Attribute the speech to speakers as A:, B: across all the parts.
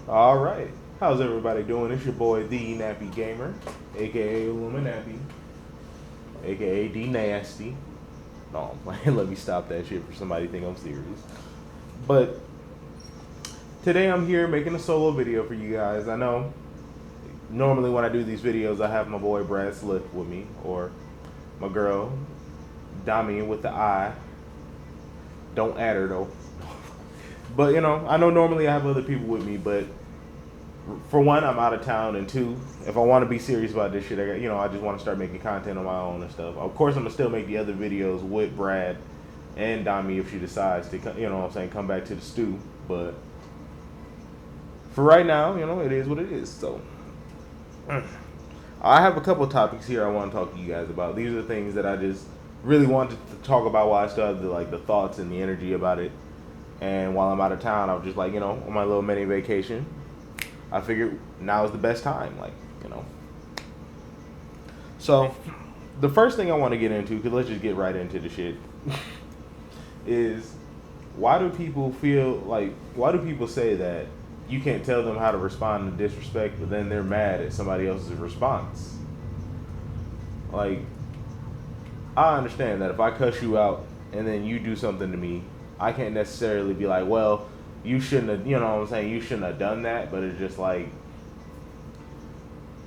A: All right. How's everybody doing? It's your boy, The Nappy Gamer, aka Illuminappy, aka D Nasty. No, I'm playing. Let me stop that shit for somebody think I'm serious. But today I'm here making a solo video for you guys. I know normally when I do these videos, I have my boy Brad Slick with me, or my girl, Dami with the I. Don't add her though. But I know normally I have other people with me, but for one, I'm out of town, and two, if I want to be serious about this shit, I just want to start making content on my own and stuff. Of course, I'm gonna still make the other videos with Brad and Dami if she decides to, what I'm saying, come back to the stew. But for right now, it is what it is. So I have a couple topics here I want to talk to you guys about. These are the things that I just really wanted to talk about while I still have the thoughts and the energy about it. And while I'm out of town, I was just like, on my little mini vacation. I figured now is the best time, So, the first thing I want to get into, because let's just get right into the shit, is why do people say that you can't tell them how to respond to disrespect, but then they're mad at somebody else's response? Like, I understand that if I cuss you out and then you do something to me, I can't necessarily be like, well, you shouldn't have, you shouldn't have done that, but it's just like,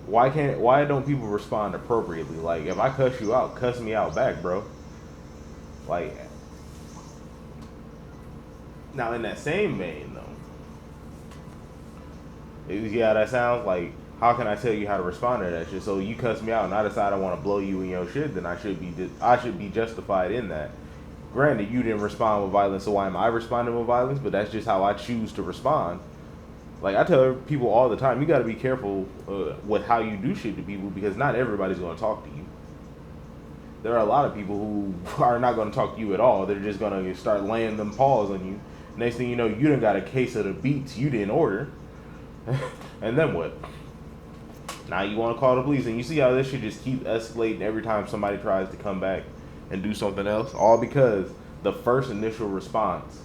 A: why don't people respond appropriately? Like, if I cuss you out, cuss me out back, bro. Like, now in that same vein though, yeah, that sounds like, how can I tell you how to respond to that shit? So you cuss me out and I decide I want to blow you in your shit, then I should be justified in that. Granted, you didn't respond with violence, so why am I responding with violence? But that's just how I choose to respond. Like, I tell people all the time, you got to be careful with how you do shit to people, because not everybody's going to talk to you. There are a lot of people who are not going to talk to you at all. They're just going to start laying them paws on you. Next thing you know, you done got a case of the beats you didn't order. And then what? Now you want to call the police, and you see how this shit just keep escalating every time somebody tries to come back and do something else, all because the first initial response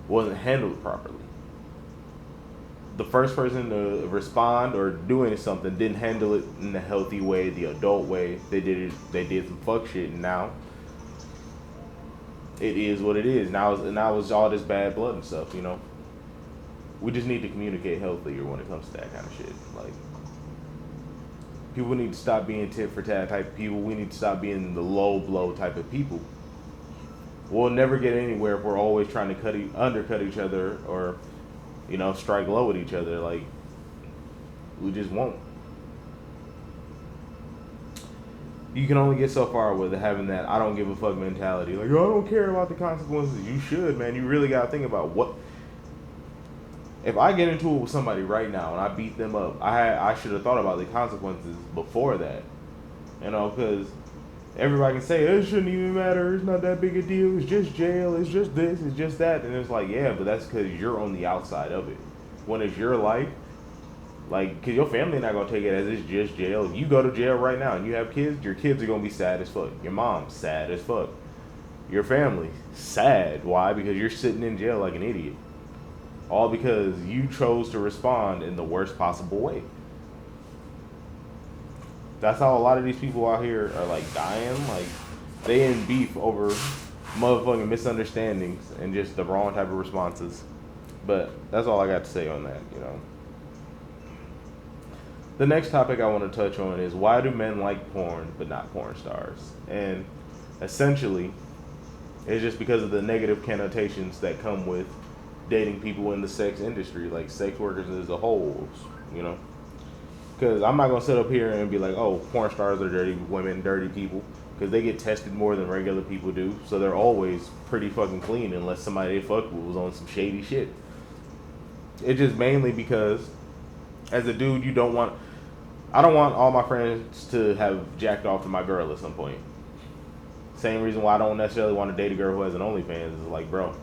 A: wasn't handled properly. The first person to respond or doing something didn't handle it in the healthy way, the adult way. They did some fuck shit, and now it is what it is. Now it's all this bad blood and stuff. We just need to communicate healthier when it comes to that kind of shit. Like, people need to stop being tit for tat type of people. We need to stop being the low blow type of people. We'll never get anywhere if we're always trying to undercut each other, or strike low with each other. Like, we just won't. You can only get so far with having that I don't give a fuck mentality. Like, oh, I don't care about the consequences. You should, man. You really gotta think about what. If I get into it with somebody right now and I beat them up, I should have thought about the consequences before that. Because everybody can say it shouldn't even matter. It's not that big a deal. It's just jail. It's just this. It's just that. And it's like, yeah, but that's because you're on the outside of it. When it's your life, like, because your family not gonna take it as it's just jail. If you go to jail right now and you have kids, your kids are gonna be sad as fuck. Your mom's sad as fuck. Your family sad. Why? Because you're sitting in jail like an idiot. All because you chose to respond in the worst possible way. That's how a lot of these people out here are, like, dying. Like, they in beef over motherfucking misunderstandings and just the wrong type of responses. But that's all I got to say on that. The next topic I want to touch on is, why do men like porn but not porn stars? And essentially, it's just because of the negative connotations that come with dating people in the sex industry, like sex workers as a whole, Because I'm not going to sit up here and be like, oh, porn stars are dirty women, dirty people. Because they get tested more than regular people do. So they're always pretty fucking clean, unless somebody they fuck with was on some shady shit. It's just mainly because, as a dude, I don't want all my friends to have jacked off to my girl at some point. Same reason why I don't necessarily want to date a girl who has an OnlyFans. Is like, bro,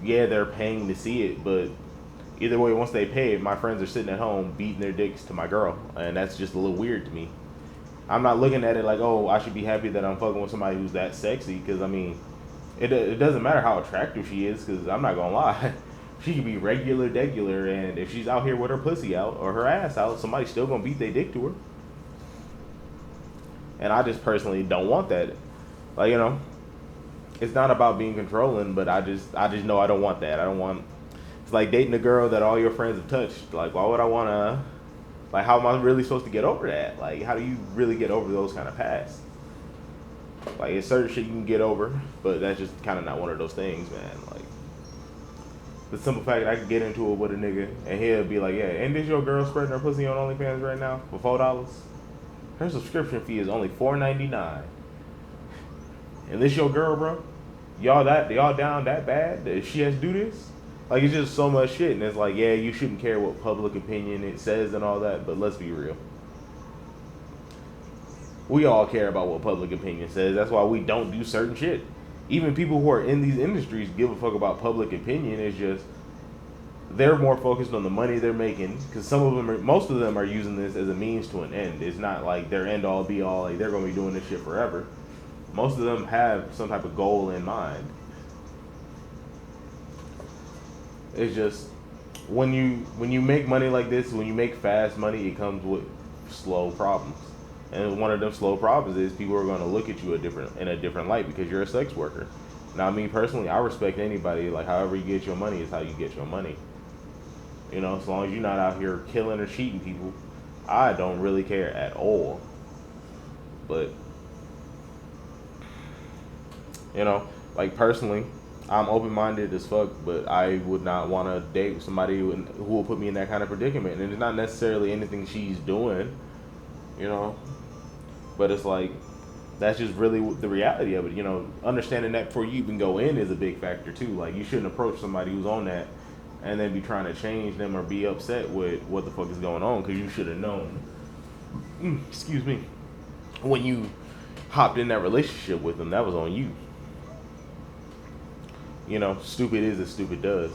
A: yeah, they're paying to see it, but either way, once they pay it, my friends are sitting at home beating their dicks to my girl, and that's just a little weird to me. I'm not looking at it like, oh, I should be happy that I'm fucking with somebody who's that sexy, because, I mean, it doesn't matter how attractive she is, because I'm not going to lie. She could be regular, degular, and if she's out here with her pussy out or her ass out, somebody's still gonna beat their dick to her. And I just personally don't want that. Like, it's not about being controlling, but I just know I don't want that. I don't want. It's like dating a girl that all your friends have touched. Like, why would I wanna? Like, how am I really supposed to get over that? Like, how do you really get over those kind of pasts? Like, it's certain shit you can get over, but that's just kind of not one of those things, man. Like, the simple fact that I could get into it with a nigga and he'll be like, yeah, ain't this your girl spreading her pussy on OnlyFans right now for $4? Her subscription fee is only $4.99. And this your girl, bro? Y'all down that bad that she has to do this? Like, it's just so much shit, and it's like, yeah, you shouldn't care what public opinion it says and all that, but let's be real. We all care about what public opinion says. That's why we don't do certain shit. Even people who are in these industries give a fuck about public opinion. It's just they're more focused on the money they're making, because most of them are using this as a means to an end. It's not like their end all be all. Like, they're gonna be doing this shit forever. Most of them have some type of goal in mind. It's just when you make money like this, when you make fast money, it comes with slow problems. And one of them slow problems is people are going to look at you in a different light because you're a sex worker. Now, me personally, I respect anybody. Like, however you get your money is how you get your money. As long as you're not out here killing or cheating people, I don't really care at all. But, like, personally, I'm open-minded as fuck, but I would not want to date somebody who will put me in that kind of predicament. And it's not necessarily anything she's doing, But it's like, that's just really the reality of it. Understanding that before you even go in is a big factor too. Like, you shouldn't approach somebody who's on that and then be trying to change them or be upset with what the fuck is going on, because you should have known. Excuse me. When you hopped in that relationship with them, that was on you. Stupid is as stupid does.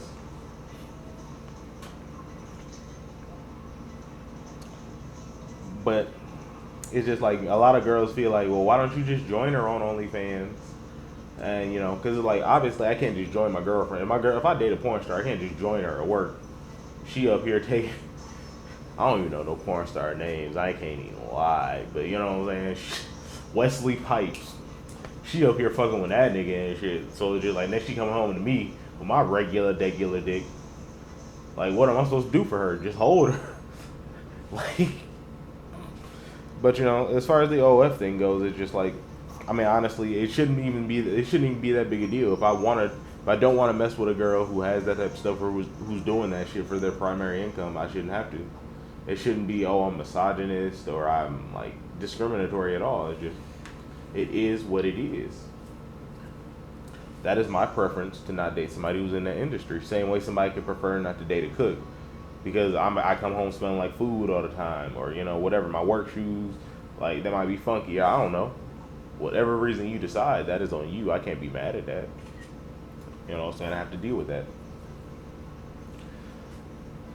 A: But it's just like a lot of girls feel like, well, why don't you just join her on OnlyFans? And because it's like, obviously I can't just join my girlfriend. If I date a porn star, I can't just join her at work. She up here taking, I don't even know no porn star names. I can't even lie, but you know what I'm saying? Wesley Pipes. She up here fucking with that nigga and shit. So it's just like, next she come home to me with my regular dick. Like, what am I supposed to do for her? Just hold her. Like. But as far as the OF thing goes, it's just like, I mean, honestly, it shouldn't even be that big a deal. If I don't want to mess with a girl who has that type of stuff or who's doing that shit for their primary income, I shouldn't have to. It shouldn't be, oh, I'm misogynist or I'm like discriminatory at all. It's just, it is what it is. That is my preference, to not date somebody who's in that industry. Same way somebody could prefer not to date a cook. Because I come home smelling like food all the time, or whatever, my work shoes, like, they might be funky. I don't know. Whatever reason you decide, that is on you. I can't be mad at that. You know what I'm saying? I have to deal with that.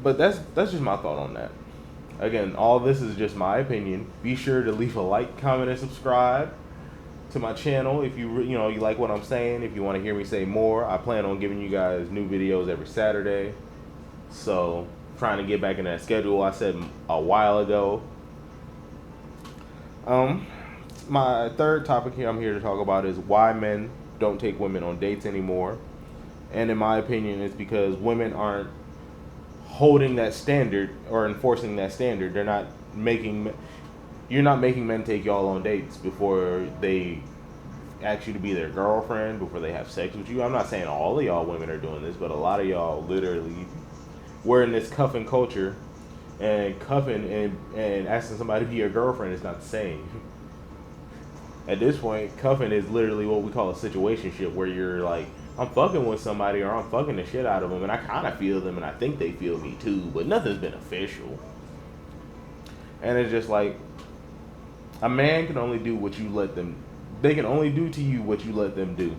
A: But that's just my thought on that. Again, all this is just my opinion. Be sure to leave a like, comment, and subscribe to my channel if you like what I'm saying. If you want to hear me say more, I plan on giving you guys new videos every Saturday. So, trying to get back in that schedule I said a while ago. My third topic here I'm here to talk about is why men don't take women on dates anymore. And in my opinion, it's because women aren't holding that standard or enforcing that standard. You're not making men take y'all on dates before they ask you to be their girlfriend, before they have sex with you. I'm not saying all of y'all women are doing this, but a lot of y'all literally, we're in this cuffing culture, and cuffing and asking somebody to be your girlfriend is not the same. At this point, cuffing is literally what we call a situationship, where you're like, I'm fucking with somebody or I'm fucking the shit out of them, and I kind of feel them and I think they feel me too, but nothing's been official. And it's just like, a man can only do what you let them, they can only do to you what you let them do.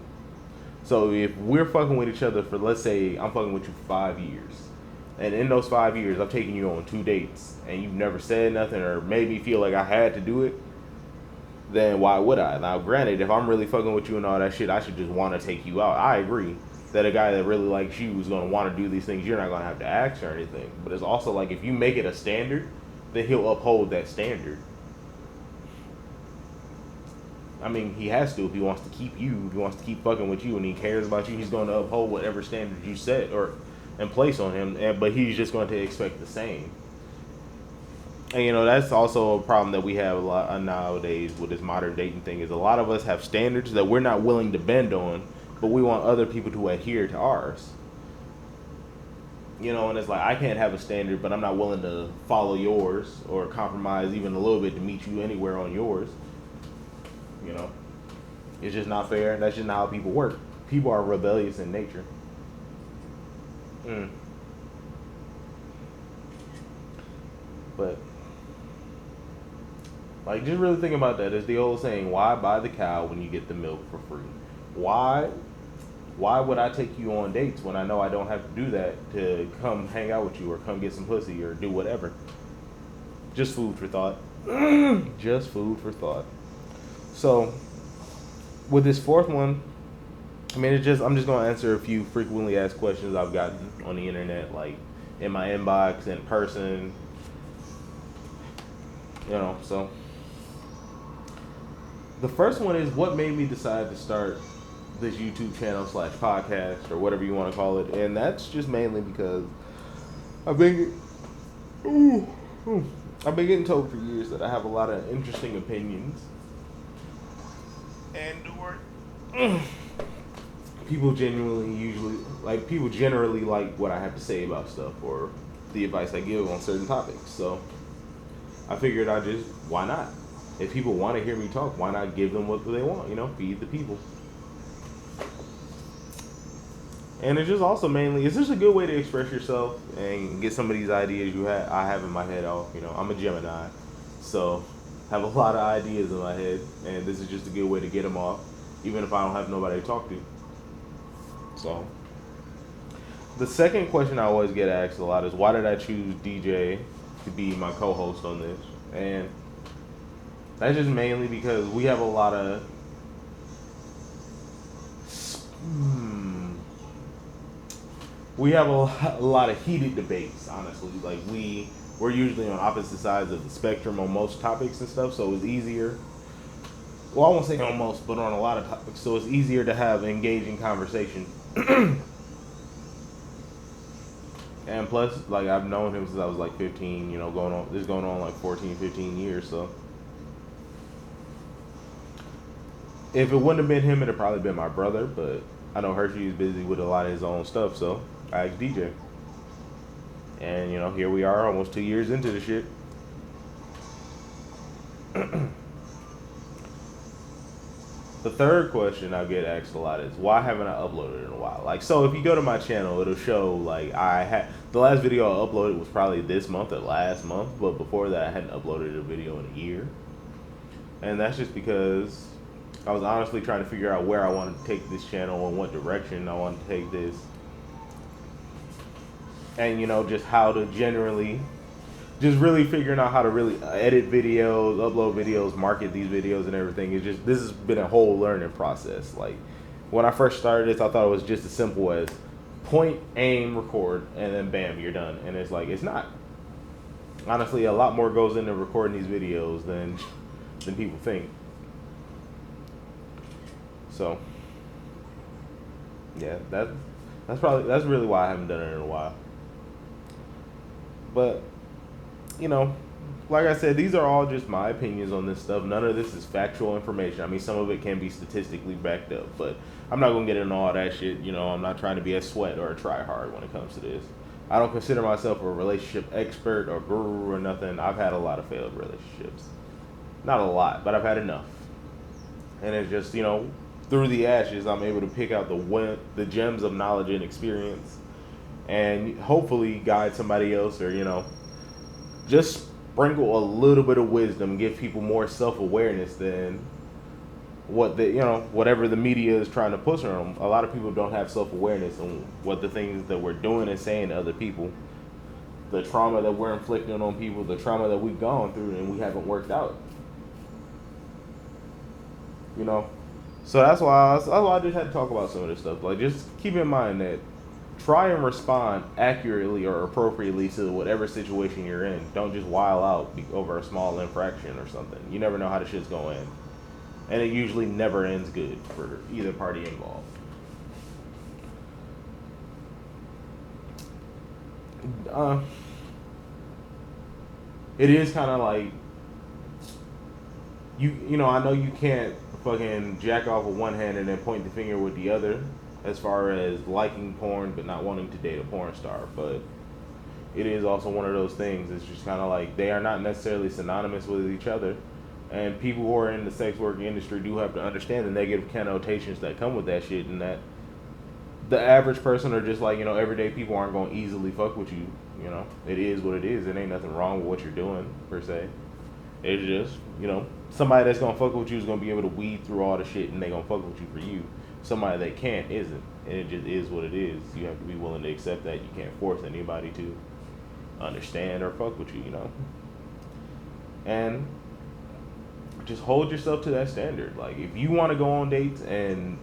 A: So if we're fucking with each other for, let's say I'm fucking with you for 5 years, and in those 5 years I've taken you on 2 dates and you've never said nothing or made me feel like I had to do it, then why would I? Now granted, if I'm really fucking with you and all that shit, I should just want to take you out. I agree. that a guy that really likes you is going to want to do these things. You're not going to have to ask or anything. But it's also like if you make it a standard, then he'll uphold that standard. I mean, he has to if he wants to keep you, if he wants to keep fucking with you and he cares about you, he's going to uphold whatever standard you set or and place on him, but he's just going to expect the same. And, you know, that's also a problem that we have a lot nowadays with this modern dating thing is a lot of us have standards that we're not willing to bend on, but we want other people to adhere to ours. You know, and it's like, I can't have a standard, but I'm not willing to follow yours or compromise even a little bit to meet you anywhere on yours. You know, it's just not fair. That's just not how people work. People are rebellious in nature. But, like, just really think about that. It's the old saying, why buy the cow when you get the milk for free? Why would I take you on dates when I know I don't have to do that to come hang out with you or come get some pussy or do whatever? Just food for thought. Just food for thought. So, with this fourth one, I mean, I'm just going to answer a few frequently asked questions I've gotten on the internet, like in my inbox, in person, you know, so. The first one is what made me decide to start this YouTube channel / podcast or whatever you want to call it. And that's just mainly because I've been getting told for years that I have a lot of interesting opinions. And people generally like what I have to say about stuff or the advice I give on certain topics. So I figured why not? If people want to hear me talk, why not give them what they want? You know, feed the people. And it's just also it's just a good way to express yourself and get some of these ideas I have in my head off. You know, I'm a Gemini, so I have a lot of ideas in my head, and this is just a good way to get them off, even if I don't have nobody to talk to. So, the second question I always get asked a lot is, why did I choose DJ to be my co-host on this? And that's just mainly because we have a lot of a lot of heated debates, honestly. Like we're usually on opposite sides of the spectrum on most topics and stuff, so it's easier. Well, I won't say almost, but on a lot of topics, so it's easier to have engaging conversation. And plus, like, I've known him since I was like 15, you know, going on like 14, 15 years, so. If it wouldn't have been him, it'd have probably been my brother, but I know Hershey is busy with a lot of his own stuff, so I asked DJ. And, you know, here we are almost 2 years into the shit. The third question I get asked a lot is, why haven't I uploaded in a while? Like, so if you go to my channel, it'll show, like, the last video I uploaded was probably this month or last month, but before that I hadn't uploaded a video in a year. And that's just because I was honestly trying to figure out where I wanted to take this channel and what direction I wanted to take this. And, you know, just how to just really figuring out how to really edit videos, upload videos, market these videos and everything. This has been a whole learning process. Like, when I first started this, I thought it was just as simple as point, aim, record, and then bam, you're done. And it's like, it's not. Honestly, a lot more goes into recording these videos than people think. So, yeah, that's really why I haven't done it in a while. But, you know, like I said, these are all just my opinions on this stuff. None of this is factual information. I mean, some of it can be statistically backed up, but I'm not going to get into all that shit. You know, I'm not trying to be a sweat or a try hard when it comes to this. I don't consider myself a relationship expert or guru or nothing. I've had a lot of failed relationships. Not a lot, but I've had enough. And it's just, you know, through the ashes, I'm able to pick out the gems of knowledge and experience and hopefully guide somebody else, or, you know, just sprinkle a little bit of wisdom, give people more self-awareness than whatever the media is trying to push on them. A lot of people don't have self-awareness on what the things that we're doing and saying to other people, the trauma that we're inflicting on people, the trauma that we've gone through and we haven't worked out. You know, So that's why I just had to talk about some of this stuff. Like, just keep in mind that try and respond accurately or appropriately to whatever situation you're in. Don't just while out over a small infraction or something. You never know how the shit's going to end. And it usually never ends good for either party involved. Uh, it is kind of like you know, I know you can't fucking jack off with one hand and then point the finger with the other as far as liking porn but not wanting to date a porn star, but it is also one of those things. It's just kind of like they are not necessarily synonymous with each other, and people who are in the sex work industry do have to understand the negative connotations that come with that shit, and that the average person or just like, you know, everyday people aren't going to easily fuck with you. You know, it is what it is. It ain't nothing wrong with what you're doing per se. It's just, you know, somebody that's gonna fuck with you is gonna be able to weed through all the shit, and they gonna fuck with you for you. Somebody that can't isn't, and it just is what it is. You have to be willing to accept that. You can't force anybody to understand or fuck with you, you know. And just hold yourself to that standard. Like, if you want to go on dates and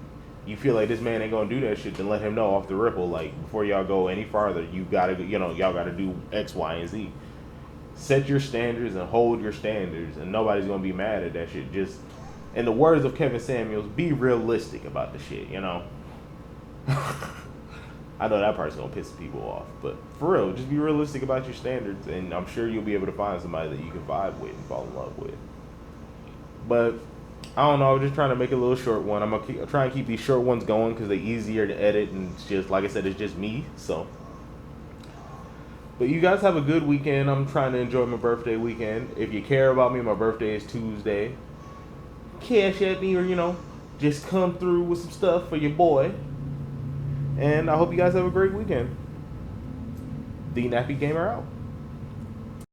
A: you feel like this man ain't gonna do that shit, then let him know off the ripple. Like, before y'all go any farther, you gotta, you know, y'all gotta do X, Y, and Z. Set your standards and hold your standards, and nobody's gonna be mad at that shit. Just, in the words of Kevin Samuels, be realistic about the shit, you know. I know that part's gonna piss people off, but for real, just be realistic about your standards, and I'm sure you'll be able to find somebody that you can vibe with and fall in love with. But I don't know, I'm just trying to make a little short one. I'm gonna try and keep these short ones going because they're easier to edit, and it's just, like I said, it's just me. So, but you guys have a good weekend. I'm trying to enjoy my birthday weekend. If you care about me, my birthday is Tuesday. Cash at me, or, you know, just come through with some stuff for your boy. And I hope you guys have a great weekend. The Nappy Gamer out.